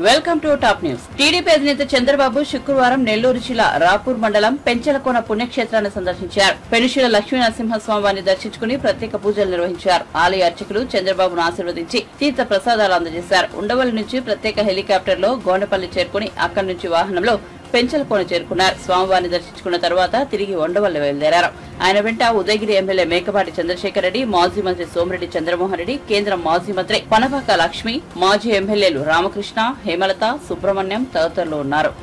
Welcome to top news. TDP అధినేత చంద్రబాబు శుక్రవారం నెల్లూరు జిల్లా రాపూర్ మండలం పెంచలకోన పుణ్యక్షేత్రాన్ని సందర్శించారు. పెనుశీల లక్ష్మీ నరసింహస్వామి వారిని దర్శించుకుని ప్రత్యేక పూజలు నిర్వహించారు. ఆలయ అర్చకులు చంద్రబాబును ఆశీర్వదించి తీర్థ ప్రసాదాలు అందజేశారు. ఉండవల్లి నుంచి ప్రత్యేక హెలికాప్టర్ లో గోనపల్లి చేరుకుని అక్కడి నుంచి వాహనంలో పెంచలకోన చేరుకున్నారు. స్వామివారిని దర్శించుకున్న తర్వాత తిరిగి ఉండవల్లి బయలుదేరారు. ఆయన వెంట ఉదయగిరి ఎమ్మెల్యే మేకపాటి చంద్రశేఖర్ రెడ్డి, మాజీ మంత్రి సోమిరెడ్డి చంద్రమోహన్ రెడ్డి, కేంద్ర మాజీ మంత్రి పనపాక లక్ష్మి, మాజీ ఎమ్మెల్యేలు రామకృష్ణ, హేమలత, సుబ్రహ్మణ్యం తదితరులు ఉన్నారు.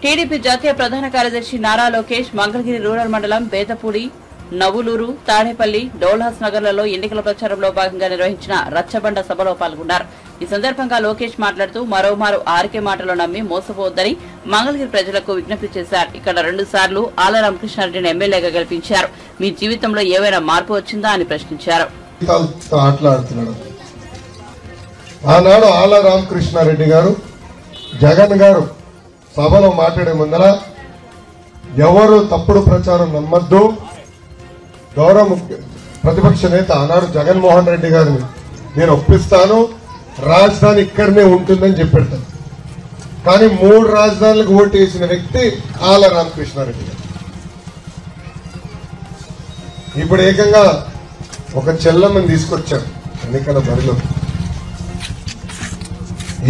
టీడీపీ జాతీయ ప్రధాన కార్యదర్శి నారా లోకేష్ మంగళగిరి రూరల్ మండలం బేతపూడి, నవులూరు, తాడేపల్లి, డోల్హాస్ నగర్లలో ఎన్నికల ప్రచారంలో భాగంగా నిర్వహించిన రచ్చబండ సభలో పాల్గొన్నారు. ఈ సందర్భంగా లోకేష్ మాట్లాడుతూ మరోమారు ఆర్కే మాటలు నమ్మి మోసపోవద్దని మంగళగిరి ప్రజలకు విజ్ఞప్తి చేశారు. ఇక్కడ 2 సార్లు ఆళ్ల రామకృష్ణారెడ్డిని ఎమ్మెల్యేగా గెలిపించారు. మీ జీవితంలో ఏవైనా మార్పు వచ్చిందా అని ప్రశ్నించారు. ఆనాడు ఆళ్ల రామకృష్ణారెడ్డి గారు, జగన్ గారు సభలో మాట్లాడే ముందర ఎవరు తప్పుడు ప్రచారం నమ్మద్దు, గౌరవ ప్రతిపక్ష నేత ఆనాడు జగన్మోహన్ రెడ్డి గారిని నేను ఒప్పిస్తాను, రాజధాని ఇక్కడనే ఉంటుందని చెప్పాడు. కానీ 3 రాజధానులకు ఓటు వేసిన వ్యక్తి ఆళ్ల రామకృష్ణారెడ్డి గారు. ఇప్పుడు ఏకంగా ఒక చెల్లమ్మని తీసుకొచ్చారు ఎన్నికల బరిలో.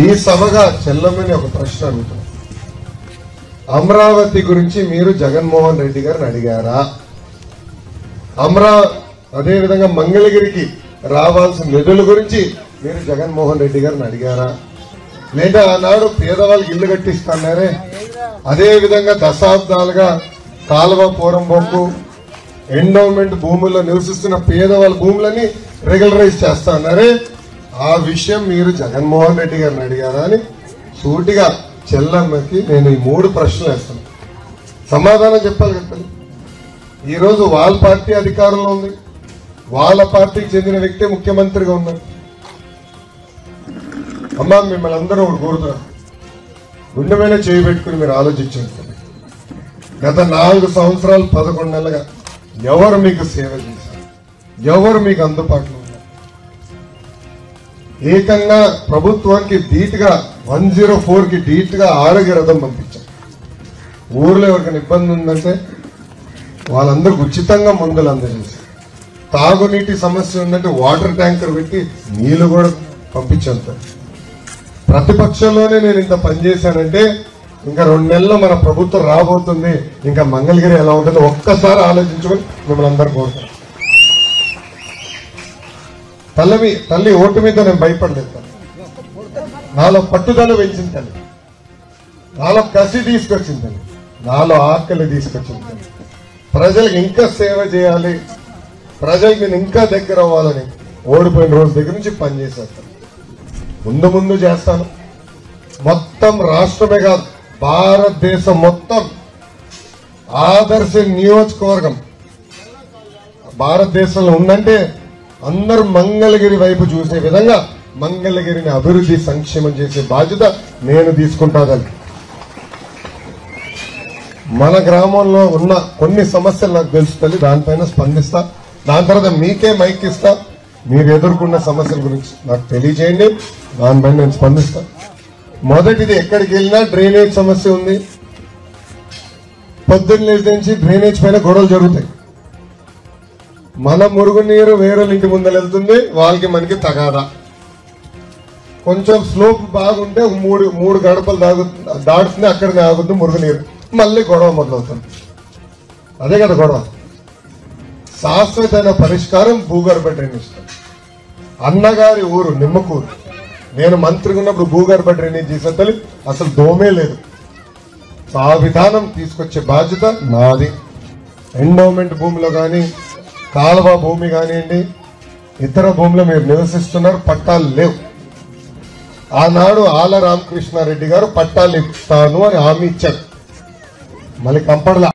ఈ సభగా చెల్లమ్మని ఒక ప్రశ్న అడుగుతారు, అమరావతి గురించి మీరు జగన్మోహన్ రెడ్డి గారిని అడిగారా? అదేవిధంగా మంగళగిరికి రావాల్సిన నిధుల గురించి మీరు జగన్మోహన్ రెడ్డి గారిని అడిగారా? లేదా ఆనాడు పేదవాళ్ళకి ఇల్లు కట్టిస్తున్నారే, అదేవిధంగా దశాబ్దాలుగా కాలువ పోరంబొక్కు ఎండోమెంట్ భూముల్లో నివసిస్తున్న పేదవాళ్ళ భూములని రెగ్యులరైజ్ చేస్తా అన్నారే, ఆ విషయం మీరు జగన్మోహన్ రెడ్డి గారిని అడిగారా అని సూటిగా చెల్లమ్మకి నేను ఈ 3 ప్రశ్నలు వేస్తాను. సమాధానం చెప్పాలి కదా. ఈరోజు వాళ్ళ పార్టీ అధికారంలో ఉంది, వాళ్ళ పార్టీకి చెందిన వ్యక్తి ముఖ్యమంత్రిగా ఉన్నారు. అమ్మా, మిమ్మల్ని అందరూ కోరుతున్నారు, గుండె మీద చేయబెట్టుకుని మీరు ఆలోచించండి. గత 4 సంవత్సరాలు 11 నెలలుగా ఎవరు మీకు సేవ చేశారు? ఎవరు మీకు అందుబాటులో ఉన్నారు? ఏకంగా ప్రభుత్వానికి ధీటుగా 104కి ధీటుగా ఆరోగ్య రథం పంపించాం. ఊర్లో ఎవరికైనా ఇబ్బంది ఉందంటే వాళ్ళందరికి ఉచితంగా మందులు అందజేశారు. తాగునీటి సమస్య ఉందంటే వాటర్ ట్యాంకర్ పెట్టి నీళ్లు కూడా పంపించాను. ప్రతిపక్షంలోనే నేను ఇంత పనిచేశానంటే ఇంకా 2 నెలల్లో మన ప్రభుత్వం రాబోతుంది, ఇంకా మంగళగిరి ఎలా ఉంటుందో ఒక్కసారి ఆలోచించుకొని మిమ్మల్ని అందరూ కోరుతాను. తల్లి ఓటు మీద నేను భయపడలేదు. నాలో పట్టుదల పెంచింది తల్లి, నాలో కసి తీసుకొచ్చింది తల్లి, నాలో ఆకలి తీసుకొచ్చింది తల్లి. ప్రజలకు ఇంకా సేవ చేయాలి, ప్రజలకు నేను ఇంకా దగ్గర అవ్వాలని ఓడిపోయిన రోజు దగ్గర నుంచి పనిచేసేస్తాను. ముందు చేస్తాను. మొత్తం రాష్ట్రమే కాదు, భారతదేశం మొత్తం ఆదర్శ నియోజకవర్గం భారతదేశంలో ఉందంటే అందరూ మంగళగిరి వైపు చూసే విధంగా మంగళగిరిని అభివృద్ధి సంక్షేమం చేసే బాధ్యత నేను తీసుకుంటాదని. మన గ్రామంలో ఉన్న కొన్ని సమస్యలు నాకు తెలుస్తుంది, దానిపైన స్పందిస్తా. దాని తర్వాత మీకే మైక్ ఇస్తా, మీరు ఎదుర్కొన్న సమస్యల గురించి నాకు తెలియజేయండి, దానిపైన నేను స్పందిస్తా. మొదటిది, ఎక్కడికి వెళ్ళినా డ్రైనేజ్ సమస్య ఉంది. పొద్దున్న లేచి నుంచి డ్రైనేజ్ పైన గొడవలు జరుగుతాయి. మన మురుగునీరు వేరే ఇంటి ముందర వెళ్తుంది, వాళ్ళకి మనకి తగాదా. కొంచెం స్లోప్ బాగుంటే మూడు గడపలు దాడుతుంది, అక్కడనే ఆగుతుంది మురుగునీరు, మళ్ళీ గొడవ మొదలవుతుంది. అదే కదా గొడవ. శాశ్వతమైన పరిష్కారం భూగర్భ డ్రైనేజ్. అన్నగారి ఊరు నిమ్మకూరు, నేను మంత్రిగా ఉన్నప్పుడు భూగర్భ డ్రైనేజ్ చేసేది అసలు దోమే లేదు. ఆ విధానం తీసుకొచ్చే బాధ్యత నాది. ఎండోమెంట్ భూమిలో కానీ, కాలువ భూమి కానివ్వండి, ఇతర భూమిలో మీరు నివసిస్తున్నారు, పట్టాలు లేవు. ఆనాడు ఆల రామకృష్ణారెడ్డి గారు పట్టాలు ఇస్తాను అని హామీ ఇచ్చారు, మళ్ళీ కంపడలా.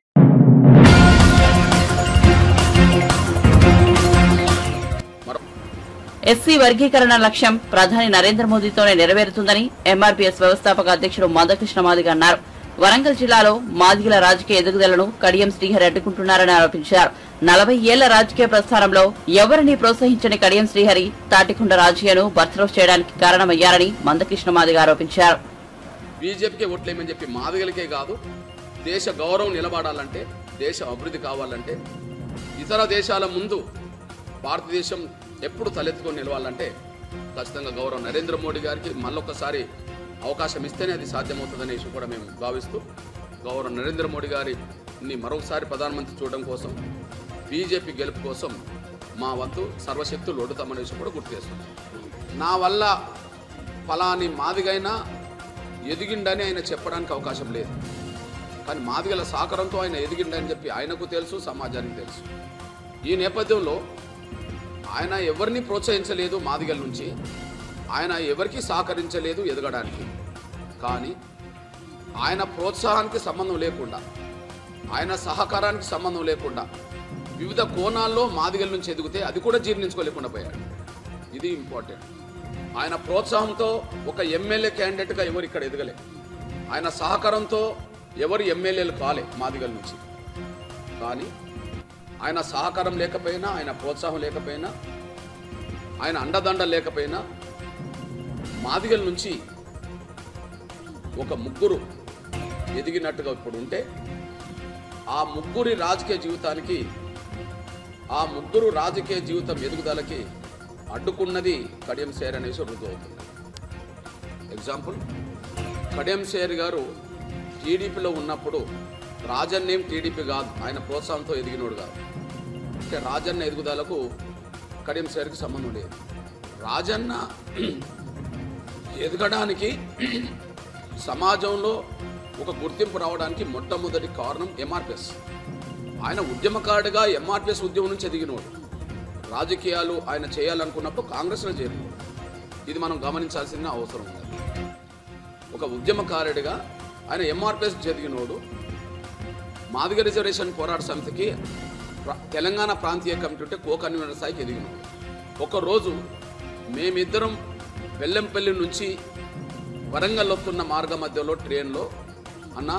ఎస్సీ వర్గీకరణ లక్ష్యం ప్రధాని నరేంద్ర మోదీతోనే నెరవేరుతుందని ఎంఆర్పీఎస్ వ్యవస్థాపక అధ్యక్షుడు మందకృష్ణ మాదిగ అన్నారు. వరంగల్ జిల్లాలో మాదిగల రాజకీయ ఎదుగుదలను కడియం శ్రీహరి అడ్డుకుంటున్నారని ఆరోపించారు. 40 ఏళ్ల రాజకీయ ప్రస్థానంలో ఎవరిని ప్రోత్సహించని కడియం శ్రీహరి తాటికొండ రాజకీయను బర్త్రోస్ చేయడానికి కారణమయ్యారని మందకృష్ణ మాదిగ ఆరోపించారు. బీజేపీకే ఓట్లేమని చెప్పి మాదిగలకే కాదు, దేశ గౌరవం నిలబడాలంటే, దేశ అభివృద్ధి కావాలంటే, ఇతర దేశాల ముందు భారతదేశం ఎప్పుడు తలెత్తుకొని నిలవాలంటే ఖచ్చితంగా గౌరవం నరేంద్ర మోడీ గారికి మళ్ళొకసారి అవకాశం ఇస్తేనే అది సాధ్యమవుతుందనే విషయం కూడా మేము భావిస్తూ, గౌరవం నరేంద్ర మోడీ గారిని మరొకసారి ప్రధానమంత్రి చూడడం కోసం, బీజేపీ గెలుపు కోసం మా వంతు సర్వశక్తులు ఒడుతామనే విషయం కూడా గుర్తు చేస్తున్నాం. నా వల్ల ఫలాని మాదిగైనా ఎదిగిండని ఆయన చెప్పడానికి అవకాశం లేదు, కానీ మాదిగల సహకారంతో ఆయన ఎదిగిండని చెప్పి ఆయనకు తెలుసు, సమాజానికి తెలుసు. ఈ నేపథ్యంలో ఆయన ఎవరిని ప్రోత్సహించలేదు, మాదిగల నుంచి ఆయన ఎవరికి సహకరించలేదు ఎదగడానికి. కానీ ఆయన ప్రోత్సాహానికి సంబంధం లేకుండా, ఆయన సహకారానికి సంబంధం లేకుండా వివిధ కోణాల్లో మాదిగల నుంచి ఎదిగితే అది కూడా జీర్ణించుకోలేకుండా పోయాడు. ఇది ఇంపార్టెంట్. ఆయన ప్రోత్సాహంతో ఒక ఎమ్మెల్యే క్యాండిడేట్గా ఎవరు ఇక్కడ ఎదగలే, ఆయన సహకారంతో ఎవరు ఎమ్మెల్యేలు కాలే మాదిగల నుంచి. కానీ ఆయన సహకారం లేకపోయినా, ఆయన ప్రోత్సాహం లేకపోయినా, ఆయన అండదండ లేకపోయినా మాదిగల నుంచి ఒక ముగ్గురు ఎదిగినట్టుగా ఇప్పుడు ఉంటే, ఆ ముగ్గురి రాజకీయ జీవితానికి, ఆ ముగ్గురు రాజకీయ జీవితం ఎదుగుదలకి అడ్డుకున్నది కడియం శ్రీహరి అనేసి రుజువు అవుతుంది. ఎగ్జాంపుల్, కడియం శ్రీహరి గారు టీడీపీలో ఉన్నప్పుడు రాజన్న ఏం టీడీపీ కాదు, ఆయన ప్రోత్సాహంతో ఎదిగినోడు కాదు. అంటే రాజన్న ఎదుగుదలకు కడియం శ్రీహరికి సంబంధం లేదు. రాజన్న ఎదగడానికి, సమాజంలో ఒక గుర్తింపు రావడానికి మొట్టమొదటి కారణం ఎంఆర్పిఎస్. ఆయన ఉద్యమకారుడిగా ఎంఆర్పిఎస్ ఉద్యమం నుంచి ఎదిగినోడు. రాజకీయాలు ఆయన చేయాలనుకున్నప్పుడు కాంగ్రెస్లో చేరినోడు. ఇది మనం గమనించాల్సిన అవసరం ఉంది. ఒక ఉద్యమకారుడిగా ఆయన ఎంఆర్పిఎస్ ఎదిగినోడు. మాదిగ రిజర్వేషన్ పోరాట సమితికి తెలంగాణ ప్రాంతీయ కమిటీ ఉంటే కో కన్వీనర్ స్థాయికి ఎదిగినాడు. ఒకరోజు మేమిద్దరం బెల్లంపల్లి నుంచి వరంగల్ వస్తున్న మార్గ మధ్యలో ట్రైన్లో, అన్న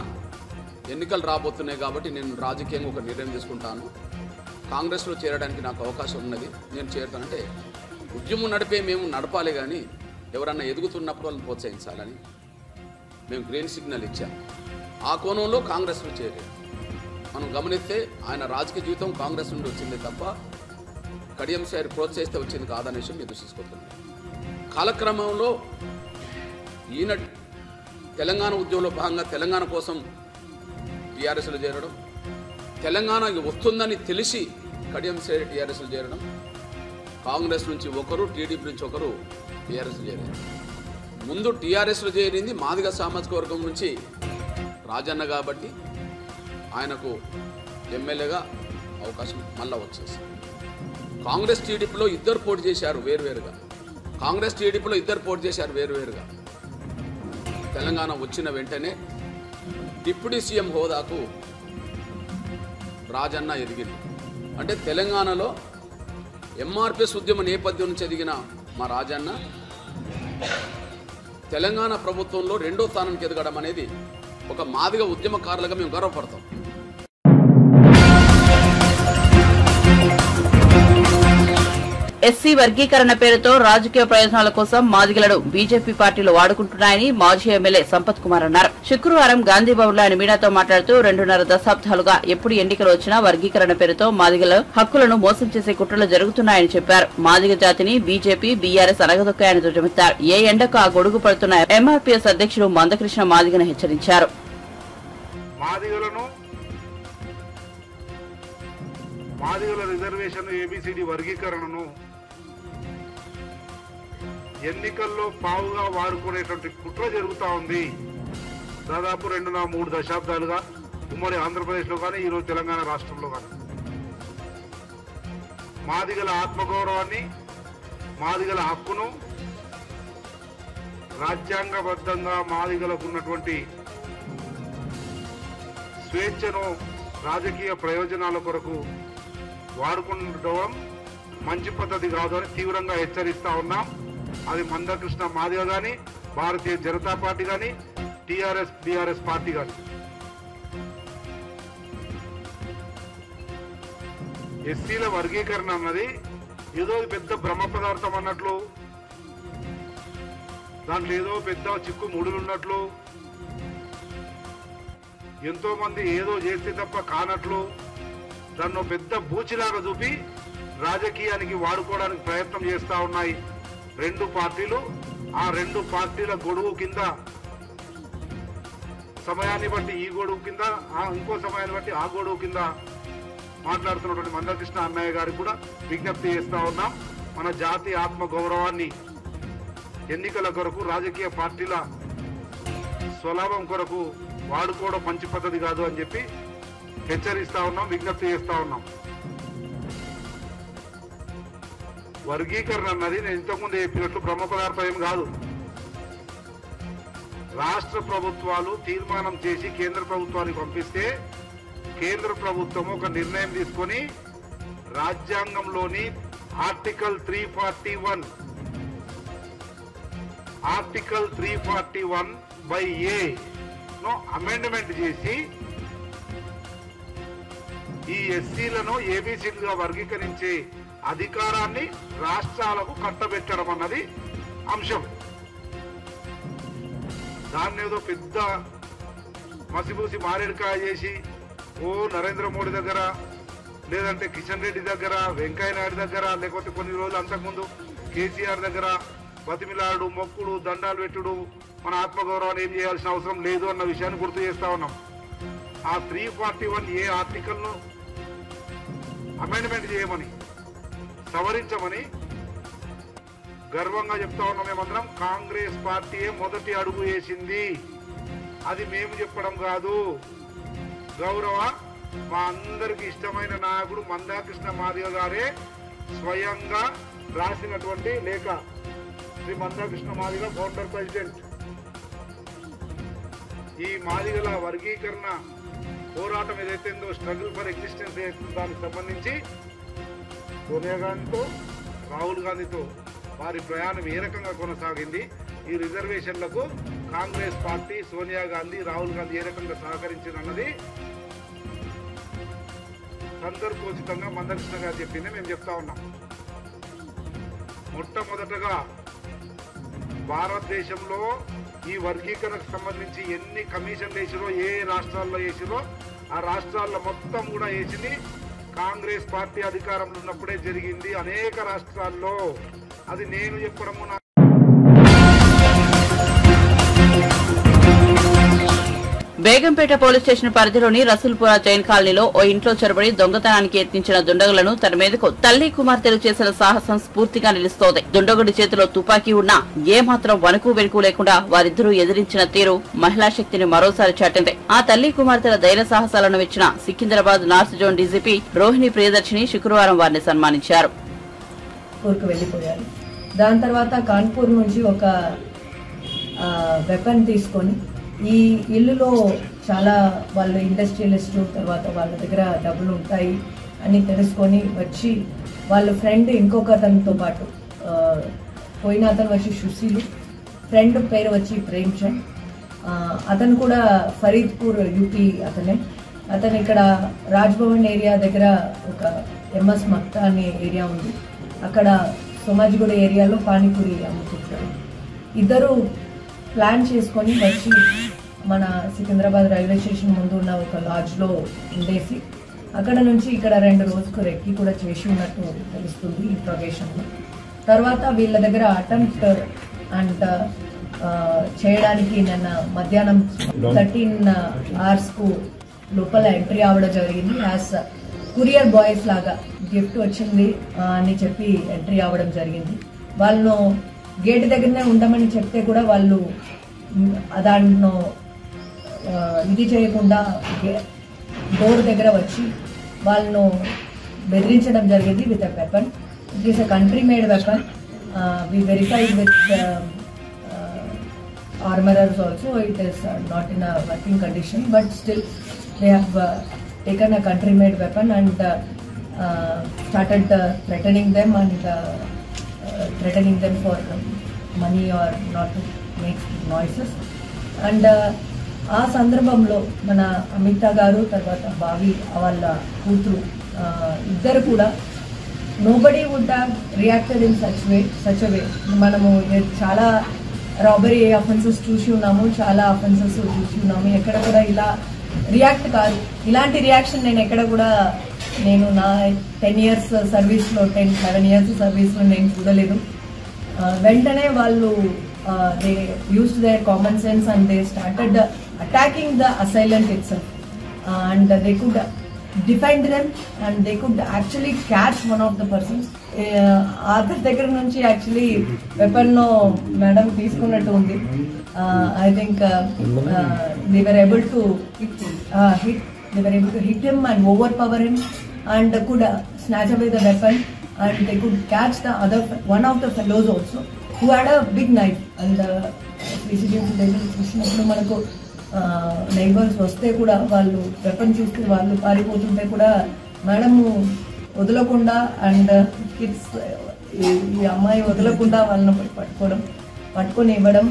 ఎన్నికలు రాబోతున్నాయి కాబట్టి నేను రాజకీయంగా ఒక నిర్ణయం తీసుకుంటాను, కాంగ్రెస్లో చేరడానికి నాకు అవకాశం ఉన్నది, నేను చేరుతానంటే, ఉద్యమం నడిపే మేము నడపాలి కానీ ఎవరన్నా ఎదుగుతున్నప్పుడు వాళ్ళని ప్రోత్సహించాలని మేము గ్రీన్ సిగ్నల్ ఇచ్చాం. ఆ కోణంలో కాంగ్రెస్లో చేరారు. మనం గమనిస్తే ఆయన రాజకీయ జీవితం కాంగ్రెస్ నుండి వచ్చింది తప్ప కడియం శ్రీహరి ప్రోత్సహిస్తే వచ్చింది కాదనే విషయం మీరు దృష్టిస్తున్నాం. కాలక్రమంలో ఈయన తెలంగాణ ఉద్యమంలో భాగంగా తెలంగాణ కోసం టీఆర్ఎస్లో చేరడం, తెలంగాణ వస్తుందని తెలిసి కడియం శ్రీహరి టీఆర్ఎస్లో చేరడం, కాంగ్రెస్ నుంచి ఒకరు, టీడీపీ నుంచి ఒకరు టీఆర్ఎస్లో చేరారు. ముందు టీఆర్ఎస్లో చేరింది మాదిగ సామాజిక వర్గం నుంచి రాజన్న కాబట్టి ఆయనకు ఎమ్మెల్యేగా అవకాశం మళ్ళా వచ్చేసింది. కాంగ్రెస్ టీడీపీలో ఇద్దరు పోటీ చేశారు వేరువేరుగా. తెలంగాణ వచ్చిన వెంటనే డిప్యూటీ సీఎం హోదాకు రాజన్న ఎదిగింది. అంటే తెలంగాణలో ఎంఆర్పిఎస్ ఉద్యమ నేపథ్యం నుంచి ఎదిగిన మా రాజన్న తెలంగాణ ప్రభుత్వంలో 2వ స్థానానికి ఎదగడం అనేది ఒక మాదిగ ఉద్యమకారులుగా మేము గర్వపడతాం. ఎస్సీ వర్గీకరణ పేరుతో రాజకీయ ప్రయోజనాల కోసం మాదిగలను బీజేపీ పార్టీలు వాడుకుంటున్నాయని మాజీ ఎమ్మెల్యే సంపత్ కుమార్ అన్నారు. శుక్రవారం గాంధీభవన్లో ఆయన మీడియాతో మాట్లాడుతూ 2.5 దశాబ్దాలుగా ఎప్పుడు ఎన్నికలు వచ్చినా వర్గీకరణ పేరుతో మాదిగల హక్కులను మోసం చేసే కుట్రలు జరుగుతున్నాయని చెప్పారు. మాదిగ జాతిని బీజేపీ, బీఆర్ఎస్ అనగదొక్కాయని ధ్వజమెత్తారు. ఏ ఎండకు ఆ గొడుగు పడుతున్న ఎంఆర్పీఎస్ అధ్యక్షుడు మందకృష్ణ మాదిగను హెచ్చరించారు. మాదిగల రిజర్వేషన్ ఏబిసిడి వర్గీకరణను ఎన్నికల్లో పావుగా వాడుకునేటువంటి కుట్ర జరుగుతూ ఉంది. దాదాపు 2-3 దశాబ్దాలుగా ఉమ్మడి ఆంధ్రప్రదేశ్లో కానీ ఈరోజు తెలంగాణ రాష్ట్రంలో కానీ మాదిగల ఆత్మగౌరవాన్ని, మాదిగల హక్కును, రాజ్యాంగబద్ధంగా మాదిగలకు ఉన్నటువంటి స్వేచ్ఛను రాజకీయ ప్రయోజనాల కొరకు వాడుకుంటడం మంచి పద్ధతి కాదు అని తీవ్రంగా హెచ్చరిస్తా ఉన్నాం. అది మందకృష్ణ మాదిగ కానీ, భారతీయ జనతా పార్టీ కానీ, టీఆర్ఎస్ బీఆర్ఎస్ పార్టీ కానీ. ఎస్సీల వర్గీకరణ అన్నది ఏదో పెద్ద బ్రహ్మ పదార్థం అన్నట్లు, దాంట్లో ఏదో పెద్ద చిక్కు ముడులున్నట్లు, ఎంతో మంది ఏదో చేస్తే తప్ప కానట్లు దాన్ని పెద్ద బూచిలాగా చూపి రాజకీయానికి వాడుకోవడానికి ప్రయత్నం చేస్తా ఉన్నాయి 2 పార్టీలు. ఆ 2 పార్టీల గొడుగు కింద సమయాన్ని బట్టి ఈ గొడుగు కింద, ఇంకో సమయాన్ని బట్టి ఆ గొడుగు కింద మాట్లాడుతున్నటువంటి మందకృష్ణ అన్నయ్య గారికి కూడా విజ్ఞప్తి చేస్తా ఉన్నాం. మన జాతి ఆత్మ గౌరవాన్ని ఎన్నికల కొరకు, రాజకీయ పార్టీల స్వలాభం కొరకు వాడుకోవడం మంచి పద్ధతి కాదు అని చెప్పి హెచ్చరిస్తా ఉన్నాం, విజ్ఞప్తి చేస్తా ఉన్నాం. వర్గీకరణ అన్నది నేను ఇంతకుముందు చెప్పినట్లు బ్రహ్మ పదార్థం ఏం కాదు. రాష్ట్ర ప్రభుత్వాలు తీర్మానం చేసి కేంద్ర ప్రభుత్వానికి పంపిస్తే కేంద్ర ప్రభుత్వం ఒక నిర్ణయం తీసుకొని రాజ్యాంగంలోని ఆర్టికల్ 341/A ను అమెండ్మెంట్ చేసి ఈ ఎస్సీలను ఏబిసిలుగా వర్గీకరించే అధికారాన్ని రాష్ట్రాలకు కట్టబెట్టడం అన్నది అంశం. దాన్ని ఏదో పెద్ద మసిబూసి మారేడుకాయ చేసి నరేంద్ర మోడీ దగ్గర, లేదంటే కిషన్ రెడ్డి దగ్గర, వెంకయ్య నాయుడు దగ్గర, లేకపోతే కొన్ని రోజులు అంతకుముందు కేసీఆర్ దగ్గర బతిమిలాడు, మొక్కుడు, దండాలు పెట్టుడు, మన ఆత్మగౌరవాన్ని ఏం చేయాల్సిన అవసరం లేదు అన్న విషయాన్ని గుర్తు చేస్తా ఉన్నాం. ఆ 341A ఆర్టికల్ను అమెండ్మెంట్ చేయమని, సవరించమని గర్వంగా చెప్తా ఉన్నాం. మేమందరం కాంగ్రెస్ పార్టీయే మొదటి అడుగు వేసింది, అది మేము చెప్పడం కాదు. గౌరవ మా అందరికి ఇష్టమైన నాయకుడు మందకృష్ణ మాదిగ గారే స్వయంగా రాసినటువంటి లేఖ. Shri Mandakrishna Madiga, founder president. ఈ మాదిగల వర్గీకరణ పోరాటం ఏదైతే స్ట్రగుల్ ఫర్ ఎగ్జిస్టెన్స్ దానికి సంబంధించి సోనియా గాంధీతో, రాహుల్ గాంధీతో వారి ప్రయాణం ఏ రకంగా కొనసాగింది, ఈ రిజర్వేషన్లకు కాంగ్రెస్ పార్టీ, సోనియా గాంధీ, రాహుల్ గాంధీ ఏ రకంగా సహకరించిందన్నది సందర్భోచితంగా మందకృష్ణ గారు చెప్పింది మేము చెప్తా ఉన్నాం. మొట్టమొదటగా భారతదేశంలో ఈ వర్గీకరణకు సంబంధించి ఎన్ని కమిషన్లు వేసిరో, ఏ రాష్ట్రాల్లో వేసిరో ఆ రాష్ట్రాల్లో మొత్తం కూడా వేసింది కాంగ్రెస్ పార్టీ అధికారంలో ఉన్నప్పుడే జరిగింది అనేక రాష్ట్రాల్లో. అది నేను చెప్పడము బేగంపేట పోలీస్ స్టేషన్ పరిధిలోని రసూల్పురా జైన్ కాలనీలో ఓ ఇంట్లో చొరబడి దొంగతనానికి యత్నించిన దుండగులను తన మీదకు తల్లి కుమార్తెలు చేసిన సాహసం స్ఫూర్తిగా నిలుస్తోంది. దుండగుడి చేతిలో తుపాకీ ఉన్నా ఏమాత్రం వణుకు వెనుకు లేకుండా వారిద్దరూ ఎదిరించిన తీరు మహిళా శక్తిని మరోసారి చాటింది. ఆ తల్లి కుమార్తెల ధైర్య సాహసాలను ఇచ్చిన Secunderabad north zone DGP Rohini Priyadarshini శుక్రవారం వారిని సన్మానించారు. దాని తర్వాత కాన్పూర్ నుంచి ఒక వెపన్ తీసుకొని ఈ ఇల్లులో చాలా వాళ్ళు ఇండస్ట్రియలిస్ట్, తర్వాత వాళ్ళ దగ్గర డబ్బులు ఉంటాయి అని తెలుసుకొని వచ్చి వాళ్ళ ఫ్రెండ్ ఇంకొక అతనితో పాటు పోయిన అతను వచ్చి సుశీలు, ఫ్రెండ్ పేరు వచ్చి ప్రేమ్ చంద్. అతను కూడా ఫరీద్పూర్ యూపీ అతనే. అతను ఇక్కడ రాజ్భవన్ ఏరియా దగ్గర ఒక ఎంఎస్ మక్తా అనే ఏరియా ఉంది, అక్కడ సోమాజిగూడ ఏరియాలో పానీపూరి అమ్ముతుంటారు. ఇద్దరు ప్లాన్ చేసుకొని వచ్చి మన సికింద్రాబాద్ రైల్వే స్టేషన్ ముందు ఉన్న ఒక లాడ్జ్లో ఉండేసి అక్కడ నుంచి ఇక్కడ 2 రోజుకు రెక్కి కూడా చేసి ఉన్నట్టు తెలుస్తుంది ఇంట్రోగేషన్లో. తర్వాత వీళ్ళ దగ్గర అటెంప్ట్ అండ్ చేయడానికి నిన్న మధ్యాహ్నం 13 hours లోపల ఎంట్రీ అవ్వడం జరిగింది. యాజ్ కురియర్ బాయ్స్ లాగా గిఫ్ట్ వచ్చింది అని చెప్పి ఎంట్రీ అవ్వడం జరిగింది. వాళ్ళను గేట్ దగ్గరనే ఉండమని చెప్తే కూడా వాళ్ళు దాంట్లో ఇది చేయకుండా డోర్ దగ్గర వచ్చి వాళ్ళను బెదిరించడం జరిగింది with a weapon. It is a country made weapon. We verified with armorers also. It is not in a working condition, but still they have taken a country made weapon and started threatening them and threatening them for money or not to make noises. And ఆ సందర్భంలో మన అమితా గారు తర్వాత భావి వాళ్ళ కూతురు ఇద్దరు కూడా nobody would have reacted in such way. మనము చాలా రాబరీ అఫెన్సెస్ చూసి ఉన్నాము, చాలా అఫెన్సెస్ చూసి ఉన్నాము, ఎక్కడ కూడా ఇలా రియాక్ట్ కాదు. ఇలాంటి రియాక్షన్ నేను ఎక్కడ కూడా నా 10 years సర్వీస్లో 11 years సర్వీస్లో నేను చూడలేదు. వెంటనే వాళ్ళు they used their common sense and they started attacking the assailant itself and they could defend them and they could actually catch one of the persons. ఆథర్ దగ్గర నుంచి యాక్చువల్లీ వెపన్ మేడం తీసుకున్నట్టు ఉంది. I think they were able to hit him and overpower him and could snatch away the weapon and they could catch the other one of the fellows also who had a big knife. And CCTV footage చూసినప్పుడు మనకు neighbours వస్తే కూడా వాళ్ళు weapon చూస్తే వాళ్ళు పారిపోతుంటే కూడా madam వదలకుండా and kids ఈ అమ్మాయి వదలకుండా వాళ్ళని పట్టుకొని ఇవ్వడం.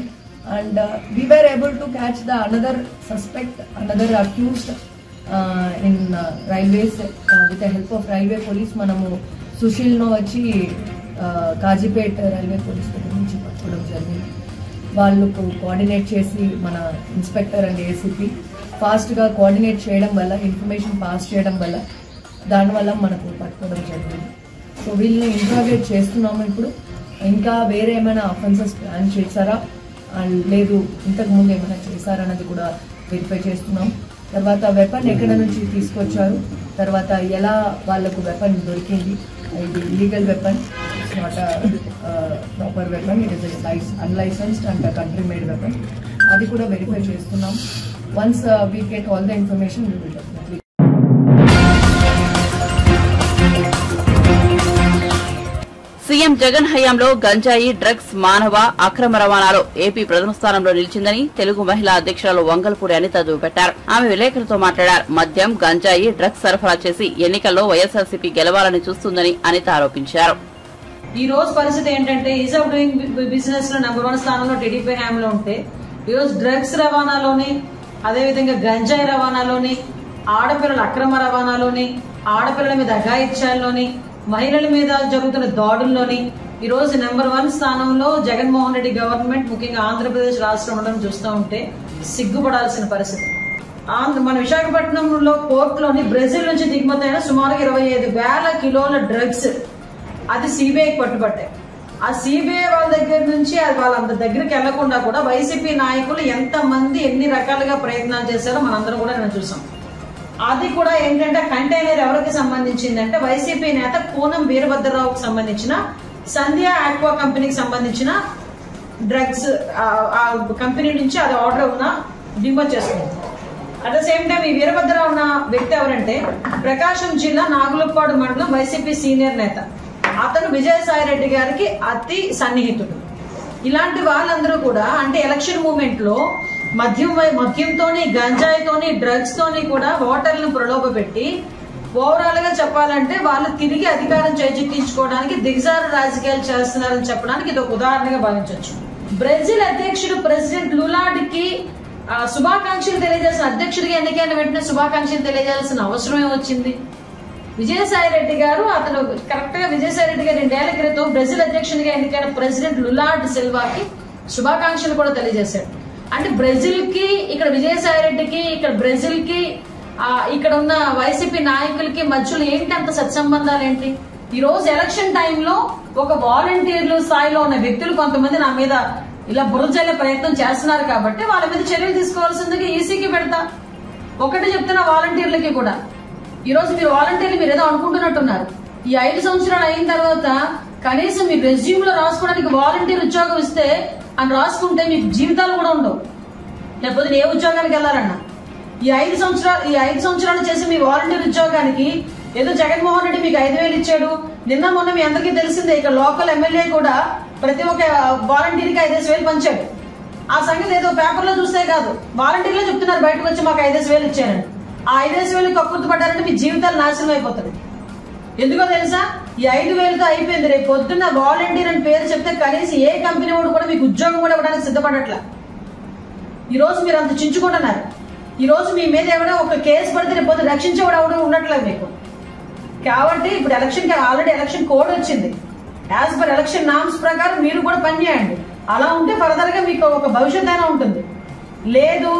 And we were able to catch the another suspect, another accused in railways with the help of railway police. మనము సుశీల్ను వచ్చి కాజీపేట్ రైల్వే పోలీస్ దగ్గర నుంచి పట్టుకోవడం జరిగింది. వాళ్ళకు కోఆర్డినేట్ చేసి మన ఇన్స్పెక్టర్ అండ్ ఏసీపీ ఫాస్ట్గా కోఆర్డినేట్ చేయడం వల్ల, ఇన్ఫర్మేషన్ పాస్ చేయడం వల్ల, దానివల్ల మనకు పట్టుకోవడం జరిగింది. సో వీళ్ళని ఇంట్రాగేట్ చేస్తున్నాము. ఇప్పుడు ఇంకా వేరే ఏమైనా అఫెన్సెస్ ప్లాన్ చేశారా లేదు ఇంతకుముందు ఏమైనా చేశారన్నది కూడా వెరిఫై చేస్తున్నాం. తర్వాత వెపన్ ఎక్కడ నుంచి తీసుకొచ్చారు, తర్వాత ఎలా వాళ్ళకు వెపన్ దొరికింది, ఇది illegal weapon, it's not proper weapon, it is unlicensed and country made weapon, అది కూడా వెరిఫై చేస్తున్నాం. Once we get all the information we will definitely. CM Jagan హయాంలో గంజాయి, డ్రగ్స్, మానవ అక్రమ రవాణాలో ఏపీ ప్రథమ స్థానంలో నిలిచిందని తెలుగు మహిళా అధ్యక్షురాలు వంగల్పూడి అనిత దువ్వెట్టారు. ఆమె విలేకరులతో మాట్లాడారు. మద్యం, గంజాయి, డ్రగ్స్ సరఫరా చేసి ఎన్నికల్లో వైఎస్ఆర్సీపీ గెలవాలని చూస్తుందని అనిత ఆరోపించారు. ఈ రోజు పరిస్థితి ఏంటంటే ఈజ్ ఆఫ్ డూయింగ్ బిజినెస్ లో నెంబర్ 1 స్థానంలో టీడీపీ హయాంలో ఉంటే ఈ రోజు డ్రగ్స్ రవాణాలోని, అదేవిధంగా గంజాయి రవాణాలోని, ఆడపిల్లల అక్రమ రవాణాలోని, ఆడపిల్లల మీద అఘాయిత్యాల్లోని, మహిళల మీద జరుగుతున్న దాడుల్లోని ఈ రోజు నెంబర్ 1 స్థానంలో జగన్మోహన్ రెడ్డి గవర్నమెంట్, ముఖ్యంగా ఆంధ్రప్రదేశ్ రాష్ట్రం ఉండడం చూస్తూ ఉంటే సిగ్గుపడాల్సిన పరిస్థితి. మన విశాఖపట్నంలో పోర్టులోని బ్రెజిల్ నుంచి దిగుమతి అయిన సుమారు 25,000 కిలోల డ్రగ్స్ అది సిబిఐకి పట్టుబట్టాయి. ఆ సిబిఐ వాళ్ళ దగ్గర నుంచి వాళ్ళ దగ్గరికి వెళ్లకుండా కూడా వైసీపీ నాయకులు ఎంతమంది ఎన్ని రకాలుగా ప్రయత్నాలు చేశారో మనందరం కూడా నేను చూసాం. అది కూడా ఏంటంటే కంటైనర్ ఎవరికి సంబంధించిందంటే వైసీపీ నేత పూనం వీరభద్రరావుకి సంబంధించిన సంధ్య ఆక్వా కంపెనీకి సంబంధించిన డ్రగ్స్ ఆ కంపెనీ నుంచి అది ఆర్డర్ ఉన్న దిగుమతి చేసుకుంది. అట్ ద సేమ్ టైం ఈ వీరభద్రరావు ఉన్న వ్యక్తి ఎవరంటే ప్రకాశం జిల్లా నాగులపాడు మండలం వైసీపీ సీనియర్ నేత. అతను విజయసాయి రెడ్డి గారికి అతి సన్నిహితుడు. ఇలాంటి వాళ్ళందరూ కూడా అంటే ఎలక్షన్ మూమెంట్ లో మద్యంతోని, గంజాయితోని, డ్రగ్స్ తోని కూడా ఓటర్లను ప్రలోభపెట్టి ఓవరాల్ గా చెప్పాలంటే వాళ్ళు తిరిగి అధికారం చేజిక్కించుకోవడానికి దిగజారు రాజకీయాలు చేస్తున్నారని చెప్పడానికి ఇది ఒక ఉదాహరణగా భావించవచ్చు. బ్రెజిల్ అధ్యక్షుడు ప్రెసిడెంట్ లులాడ్కి శుభాకాంక్షలు తెలియజేసిన అధ్యక్షుడిగా ఎన్నికైన వెంటనే శుభాకాంక్షలు తెలియజేయాల్సిన అవసరమే వచ్చింది. విజయసాయి రెడ్డి గారు అతను కరెక్ట్ గా విజయసాయి రెడ్డి గారు 2 ఏళ్ల క్రితం బ్రెజిల్ అధ్యక్షుడిగా ఎన్నికైన ప్రెసిడెంట్ లులాడ్ సిల్వాకి శుభాకాంక్షలు కూడా తెలియజేశాడు. అంటే బ్రెజిల్ కి ఇక్కడ విజయసాయి రెడ్డికి ఇక్కడ బ్రెజిల్ కి ఇక్కడ ఉన్న వైసీపీ నాయకులకి మధ్యలో ఏంటి అంత సత్సంబంధాలు ఏంటి? ఈ రోజు ఎలక్షన్ టైంలో ఒక వాలంటీర్లు స్థాయిలో ఉన్న వ్యక్తులు కొంతమంది నా మీద ఇలా బురద జల్లే ప్రయత్నం చేస్తున్నారు కాబట్టి వాళ్ళ మీద చర్యలు తీసుకోవాల్సిందిగా ఈసీకి పెడతా. ఒకటి చెప్తున్నా వాలంటీర్లకి కూడా, ఈ రోజు మీరు వాలంటీర్లు మీరు ఏదో అనుకుంటున్నట్టున్నారు. ఈ 5 సంవత్సరాలు అయిన తర్వాత కనీసం మీ రెజ్యూమ్ లో రాసుకోవడానికి వాలంటీర్ ఉద్యోగం ఇస్తే అని రాసుకుంటే మీకు జీవితాలు కూడా ఉండవు. లేకపోతే ఏ ఉద్యోగానికి వెళ్లాలన్నా ఈ 5 సంవత్సరాలు చేసి మీ వాలంటీర్ ఉద్యోగానికి ఏదో జగన్మోహన్ రెడ్డి మీకు 5,000 ఇచ్చాడు. నిన్న మొన్న మీ అందరికీ తెలిసిందే, ఇక్కడ లోకల్ ఎమ్మెల్యే కూడా ప్రతి ఒక్క వాలంటీర్కి 5,000 పంచాడు. ఆ సంగతి ఏదో పేపర్లో చూస్తే కాదు, వాలంటీర్లే చెప్తున్నారు బయటకు వచ్చి మాకు 5,000 ఇచ్చారని. ఆ 5,000 కక్కుర్తిపడ్డారంటే మీ జీవితాలు నాశనం అయిపోతుంది. ఎందుకో తెలుసా, ఈ 5,000తో అయిపోయింది. రేపు పొద్దున్న వాలంటీర్ అని పేరు చెప్తే కనీసం ఏ కంపెనీ వాడు కూడా మీకు ఉద్యోగం కూడా ఇవ్వడానికి సిద్ధపడట్లా. ఈ రోజు మీరు అంత చించుకుంటున్నారు. ఈ రోజు మీ మీద ఎవడో ఒక కేసు పడితే రేపు పొద్దున రక్షించేవాడు ఎవడో ఉండట్లేదు మీకు. కాబట్టి ఇప్పుడు ఆల్రెడీ ఎలక్షన్ కోడ్ వచ్చింది. యాజ్ పర్ ఎలక్షన్ నామ్స్ ప్రకారం మీరు కూడా పనిచేయండి. అలా ఉంటే ఫర్దర్ గా మీకు ఒక భవిష్యత్ అయినా ఉంటుంది. లేదు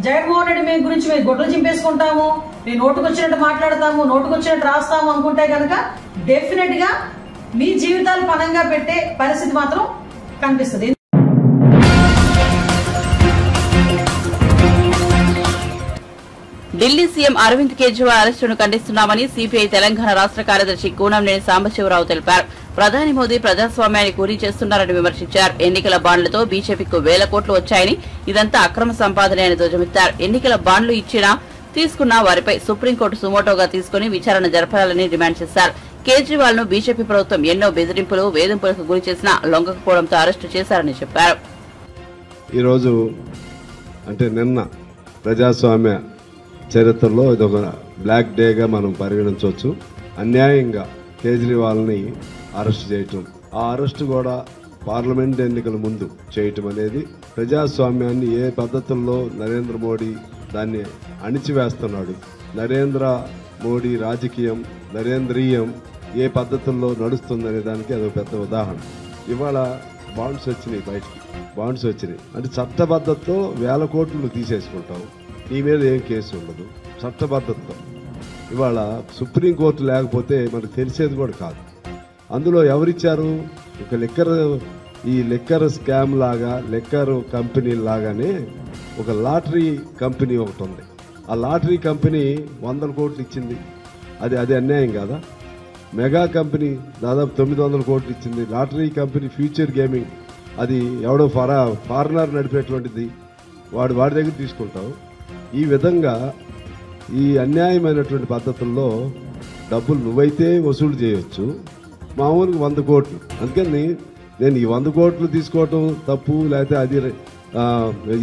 జగన్మోహన్ రెడ్డి మేము గురించి మేము గొడ్లు చింపేసుకుంటాము, మేము నోటుకొచ్చినట్టు మాట్లాడతాము, నోటుకొచ్చినట్టు రాస్తాము అనుకుంటే కనుక డెఫినెట్ గా మీ జీవితాలు పనంగా పెట్టే పరిస్థితి మాత్రం కనిపిస్తుంది. ఢిల్లీ సీఎం అరవింద్ కేజ్రీవాల్ అరెస్టును ఖండిస్తున్నామని సిపిఐ తెలంగాణ రాష్ట కార్యదర్శి కూనంనేని సాంబశివరావు తెలిపారు. ప్రధాని మోదీ ప్రజాస్వామ్యాన్ని కూలీ చేస్తున్నారని విమర్శించారు. ఎన్నికల బాండ్లతో బీజేపీకు 1,000 కోట్లు వచ్చాయని, ఇదంతా అక్రమ సంపాదనే అని ధ్వజమెత్తారు. ఎన్నికల బాండ్లు తీసుకున్న వారిపై సుప్రీంకోర్టు సుమోటోగా తీసుకుని విచారణ జరపాలని డిమాండ్ చేశారు. కేజ్రీవాల్ ను బీజేపీ ప్రభుత్వం ఎన్నో బెదిరింపులు, వేధింపులకు గురి చేసినా లొంగకపోవడంతో అరెస్టు చేశారని చెప్పారు. ఈరోజు అంటే నిన్న ప్రజాస్వామ్య చరిత్రలో ఇదొక బ్లాక్ డేగా మనం పరిగణించవచ్చు. అన్యాయంగా కేజ్రీవాల్ని అరెస్ట్ చేయటం, ఆ అరెస్ట్ కూడా పార్లమెంట్ ఎన్నికల ముందు చేయటం అనేది ప్రజాస్వామ్యాన్ని ఏ పద్ధతుల్లో నరేంద్ర మోడీ దాన్ని అణిచివేస్తున్నాడు, నరేంద్ర మోడీ రాజకీయం నరేంద్రీయం ఏ పద్ధతుల్లో నడుస్తుందనే దానికి అదొక పెద్ద ఉదాహరణ. ఇవాళ బాండ్స్ వచ్చినాయి, బయటికి బాండ్స్ వచ్చినాయి అంటే చట్టబద్ధతతో 1,000 కోట్లు తీసేసుకుంటాం, నీ మీద ఏం కేసు ఉండదు చట్టబద్ధతతో. ఇవాళ సుప్రీంకోర్టు లేకపోతే మనకు తెలిసేది కూడా కాదు. అందులో ఎవరిచ్చారు? ఈ లిక్కర్ స్కామ్ లాగా, లిక్కర్ కంపెనీ లాగానే ఒక లాటరీ కంపెనీ ఒకటి ఉంది. ఆ లాటరీ కంపెనీ 100 కోట్లు ఇచ్చింది. అది అన్యాయం కాదా? మెగా కంపెనీ దాదాపు 900 కోట్లు ఇచ్చింది. లాటరీ కంపెనీ ఫ్యూచర్ గేమింగ్, అది ఎవడో ఫారినర్ నడిపేటువంటిది, వాడి దగ్గర తీసుకుంటావు. ఈ విధంగా ఈ అన్యాయమైనటువంటి పద్ధతుల్లో డబ్బులు నువ్వైతే వసూలు చేయొచ్చు, మామూలుగా 100 కోట్లు. అందుకని నేను ఈ 100 కోట్లు తీసుకోవటం తప్పు, లేకపోతే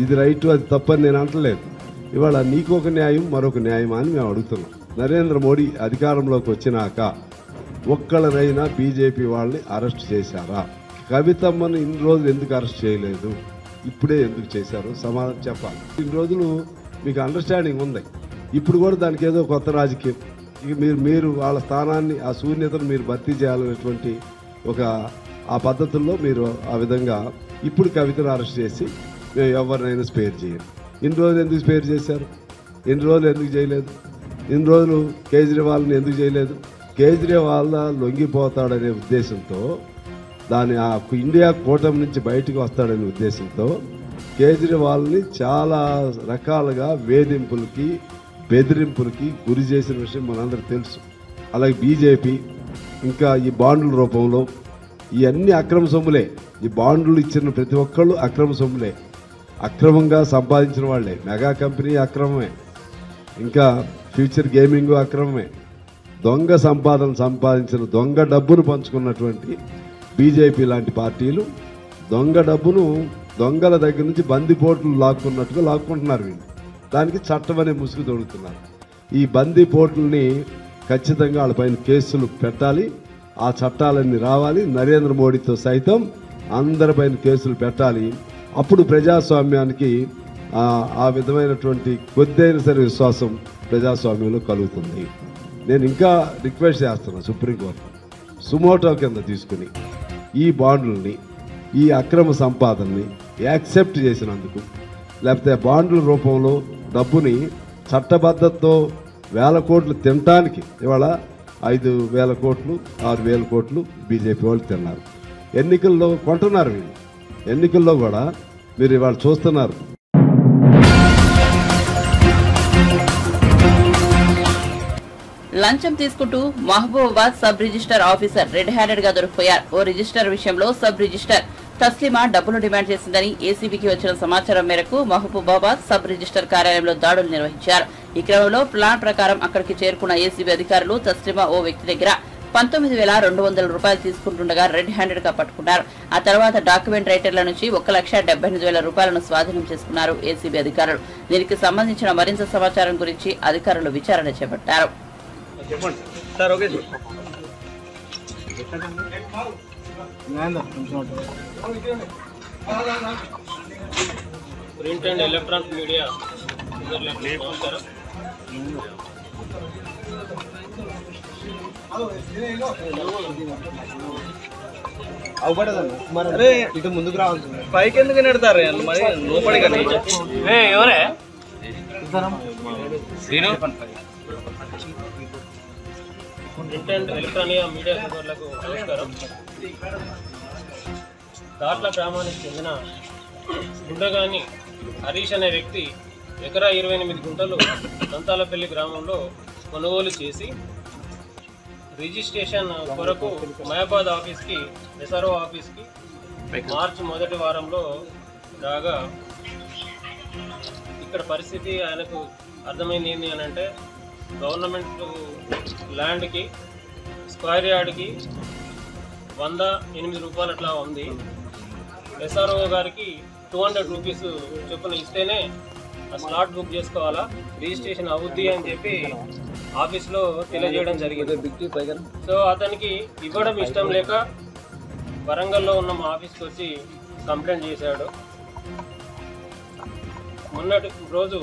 ఇది రైట్ అది తప్పు అని నేను అంటలేదు. ఇవాళ నీకు ఒక న్యాయం మరొక న్యాయమా అని మేము అడుగుతున్నాం. నరేంద్ర మోడీ అధికారంలోకి వచ్చినాక ఒక్కళ్ళనైనా బీజేపీ వాళ్ళని అరెస్ట్ చేశారా? కవితమ్మను ఇన్ని రోజులు ఎందుకు అరెస్ట్ చేయలేదు, ఇప్పుడే ఎందుకు చేశారు? సమాధానం చెప్పాలి. ఇన్ని రోజులు మీకు అండర్స్టాండింగ్ ఉంది, ఇప్పుడు కూడా దానికి ఏదో కొత్త రాజకీయం. ఇక మీరు వాళ్ళ స్థానాన్ని, ఆ శూన్యతను మీరు భర్తీ చేయాలనేటువంటి ఆ పద్ధతుల్లో మీరు ఆ విధంగా ఇప్పుడు కవితను అరెస్ట్ చేసి మేము ఎవరినైనా స్పేర్ చేయాలి. ఇన్ని రోజులు ఎందుకు స్పేర్ చేశారు? ఇన్ని రోజులు ఎందుకు చేయలేదు? ఇన్ని రోజులు కేజ్రీవాల్ని ఎందుకు చేయలేదు? కేజ్రీవాల్ లొంగిపోతాడనే ఉద్దేశంతో, ఆ ఇండియా కూటమి నుంచి బయటకు వస్తాడనే ఉద్దేశంతో కేజ్రీవాల్ని చాలా రకాలుగా వేధింపులకి, బెదిరింపులకి గురి చేసిన విషయం మనందరికీ తెలుసు. అలాగే బీజేపీ ఇంకా ఈ బాండ్ల రూపంలో ఇవన్నీ అక్రమ సొమ్ములే. ఈ బాండ్లు ఇచ్చిన ప్రతి ఒక్కళ్ళు అక్రమ సొమ్ములే, అక్రమంగా సంపాదించిన వాళ్లే. మెగా కంపెనీ అక్రమమే, ఇంకా ఫ్యూచర్ గేమింగ్ అక్రమమే. దొంగ సంపాదించిన దొంగ డబ్బును పంచుకున్నటువంటి బీజేపీ లాంటి పార్టీలు దొంగ డబ్బును దొంగల దగ్గర నుంచి బందిపోట్లు లాక్కుంటున్నారు వీళ్ళు. దానికి చట్టం అనే ముసుగు తొడుగుతున్నారు. ఈ బందిపోట్లని ఖచ్చితంగా వాళ్ళపైన కేసులు పెట్టాలి, ఆ చట్టాలన్నీ రావాలి. నరేంద్ర మోడీతో సైతం అందరిపైన కేసులు పెట్టాలి. అప్పుడు ప్రజాస్వామ్యానికి ఆ విధమైనటువంటి కొద్దిైన సరే విశ్వాసం ప్రజాస్వామ్యంలో కలుగుతుంది. నేను ఇంకా రిక్వెస్ట్ చేస్తున్నాను సుప్రీంకోర్టు సుమోటో కింద తీసుకుని ఈ బాండ్లని, ఈ అక్రమ సంపాదనని యాక్సెప్ట్ చేసినందుకు, లేకపోతే బాండ్ల రూపంలో డబ్బుని చట్టబద్ధతతో 1000 కోట్లు తినటానికి ఇవాళ 5,000 కోట్లు 6,000 కోట్లు బీజేపీ వాళ్ళు తిన్నారు. ఎన్నికల్లో కొంటున్నారు వీళ్ళు. ఎన్నికల్లో కూడా మీరు ఇవాళ చూస్తున్నారు. లంచం తీసుకుంటూ Mahabubabad sub register officer red handed గా దొరికిపోయారు. ఓ రిజిస్టర్ విషయంలో సబ్ రిజిస్టర్ తస్లిమా డబ్బులు డిమాండ్ చేసిందని ఏసీబీకి వచ్చిన సమాచారం మేరకు మహబూబాబాద్ సబ్ రిజిస్టర్ కార్యాలయంలో దాడులు నిర్వహించారు. ఈ క్రమంలో ప్లాన్ ప్రకారం అక్కడికి చేరుకున్న ఏసీబీ అధికారులు తస్లిమా ఓ వ్యక్తి దగ్గర 19,200 రూపాయలు తీసుకుంటుండగా రెడ్ హ్యాండెడ్ గా పట్టుకున్నారు. ఆ తర్వాత డాక్యుమెంట్ రైటర్ల నుంచి 1,78,000 రూపాయలను స్వాధీనం చేసుకున్నారు ఏసీబీ అధికారులు. దీనికి సంబంధించిన మరింత సమాచారం గురించి అధికారులు విచారణ చేపట్టారు. ప్రింట్ అండ్ ఎలక్ట్రానిక్ మీడియా ఇటు ముందుకు రావాలి. పైకి ఎందుకు నెడతారు మరి లోపలి ఎవరే ప్రింట్ అండ్ ఎలక్ట్రానిక్ మీడియా సోదరులకు నమస్కారం. దాట్ల గ్రామానికి చెందిన గుండగాని హరీష్ అనే వ్యక్తి ఎకరా 28 గుంటలు దంతాలపల్లి గ్రామంలో కొనుగోలు చేసి రిజిస్ట్రేషన్ కొరకు మయాబాద్ ఆఫీస్కి, ఎస్ఆర్ఓ ఆఫీస్కి మార్చి మొదటి వారంలో రాగా ఇక్కడ పరిస్థితి ఆయనకు అర్థమైంది ఏంటి అని అంటే, గవర్నమెంట్ ల్యాండ్కి స్క్వేర్ యార్డ్కి 108 రూపాయలు అట్లా ఉంది. ఎస్ఆర్ఓ గారికి 200 రూపీస్ చొప్పున ఇస్తేనే ఆ స్లాట్ బుక్ చేసుకోవాలా, రిజిస్ట్రేషన్ అవుద్ది అని చెప్పి ఆఫీస్లో తెలియజేయడం జరిగింది. సో అతనికి ఇవ్వడం ఇష్టం లేక వరంగల్లో ఉన్న మా ఆఫీస్కి వచ్చి కంప్లైంట్ చేశాడు. మొన్నటి రోజు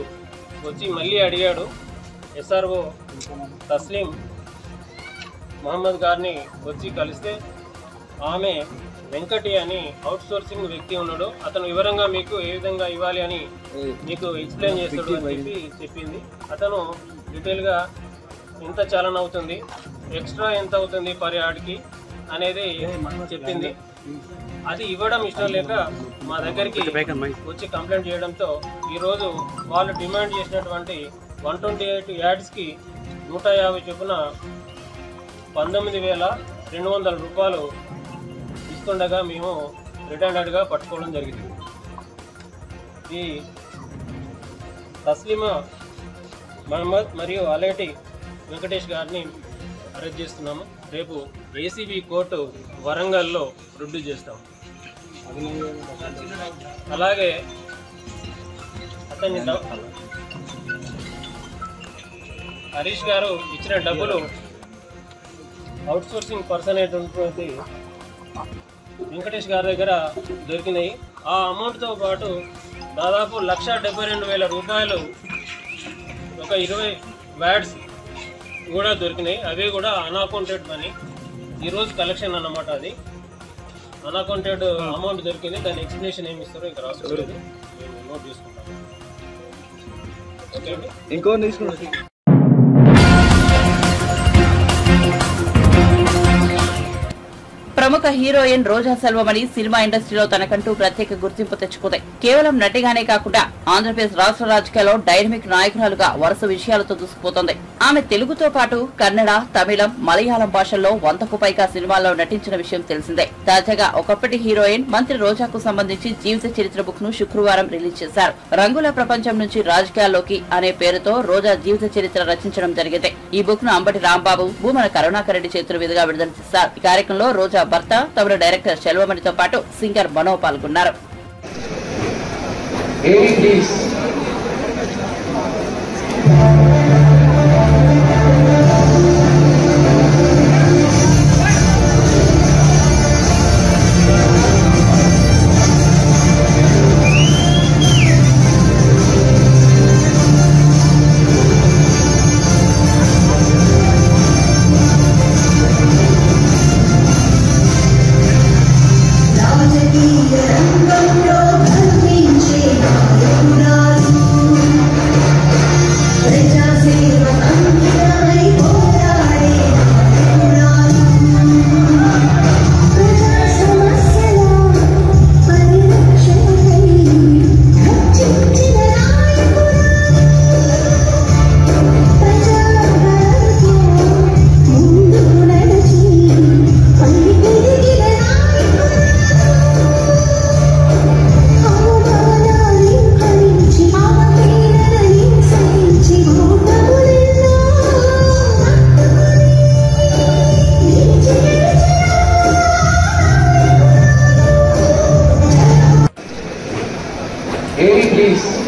వచ్చి మళ్ళీ అడిగాడు. ఎస్ఆర్ఓ తస్లీం మహమ్మద్ గారిని వచ్చి కలిస్తే ఆమె వెంకటి అని అవుట్ సోర్సింగ్ వ్యక్తి ఉన్నాడు, అతను వివరంగా మీకు ఏ విధంగా ఇవ్వాలి అని మీకు ఎక్స్ప్లెయిన్ చేస్తాడు అని చెప్పి చెప్పింది. అతను డీటెయిల్గా ఎంత చాలన్ అవుతుంది, ఎక్స్ట్రా ఎంత అవుతుంది పర్ యార్డ్కి అనేది చెప్పింది. అది ఇవ్వడం ఇష్టం లేక మా దగ్గరికి వచ్చి కంప్లైంట్ చేయడంతో ఈరోజు వాళ్ళు డిమాండ్ చేసినటువంటి 128 యార్డ్స్కి 150 చొప్పున 19,200 రూపాయలు ఇస్తుండగా మేము రెడ్ హ్యాండెడ్గా పట్టుకోవడం జరిగింది. ఈ తస్లీమా మహమ్మద్ మరియు అలేటి వెంకటేష్ గారిని అరెస్ట్ చేస్తున్నాము. రేపు ఏసీబీ కోర్టు వరంగల్లో రుడ్డు చేస్తాం. అలాగే అతన్ని హరీష్ గారు ఇచ్చిన డబ్బులు అవుట్ సోర్సింగ్ పర్సన్ అయినటువంటి వెంకటేష్ గారి దగ్గర దొరికినాయి. ఆ అమౌంట్తో పాటు దాదాపు 1,72,000 రూపాయలు, ఒక 20 వ్యాడ్స్ కూడా దొరికినాయి. అవి కూడా అన్అకౌంటెడ్ మనీ. ఈరోజు కలెక్షన్ అన్నమాట. అది అన్అకౌంటెడ్ అమౌంట్ దొరికింది. దాని ఎక్స్ప్లెనేషన్ ఏమి ఇస్తారో ఇంకా రాసుకోలేదు, మేము నోట్ చేసుకుంటాం. ఓకే అండి, ఇంకో తీసుకున్నాం. ప్రముఖ హీరోయిన్ రోజా సెల్వమణి సినిమా ఇండస్ట్రీలో తనకంటూ ప్రత్యేక గుర్తింపు తెచ్చుకుంది. కేవలం నటిగానే కాకుండా ఆంధ్రప్రదేశ్ రాష్ట్ర రాజకీయాల్లో డైనమిక్ నాయకురాలుగా వరుస విషయాలతో దూసుకుపోతోంది. ఆమె తెలుగుతో పాటు కన్నడ, తమిళం, మలయాళం భాషల్లో 100కు పైగా సినిమాల్లో నటించిన విషయం తెలిసిందే. తాజాగా ఒకప్పటి హీరోయిన్ మంత్రి రోజాకు సంబంధించి జీవిత చరిత్ర బుక్ ను శుక్రవారం రిలీజ్ చేశారు. రంగుల ప్రపంచం నుంచి రాజకీయాల్లోకి అనే పేరుతో రోజా జీవిత చరిత్ర రచించడం జరిగింది. ఈ బుక్ ను అంబటి రాంబాబు, భూమన కరుణాకర్ రెడ్డి చేతుల మీదుగా విడుదల చేశారు. ఈ కార్యక్రమంలో రోజా భర్త, తమిళ డైరెక్టర్ సెల్వమణితో పాటు సింగర్ మనో పాల్గొన్నారు. AD please.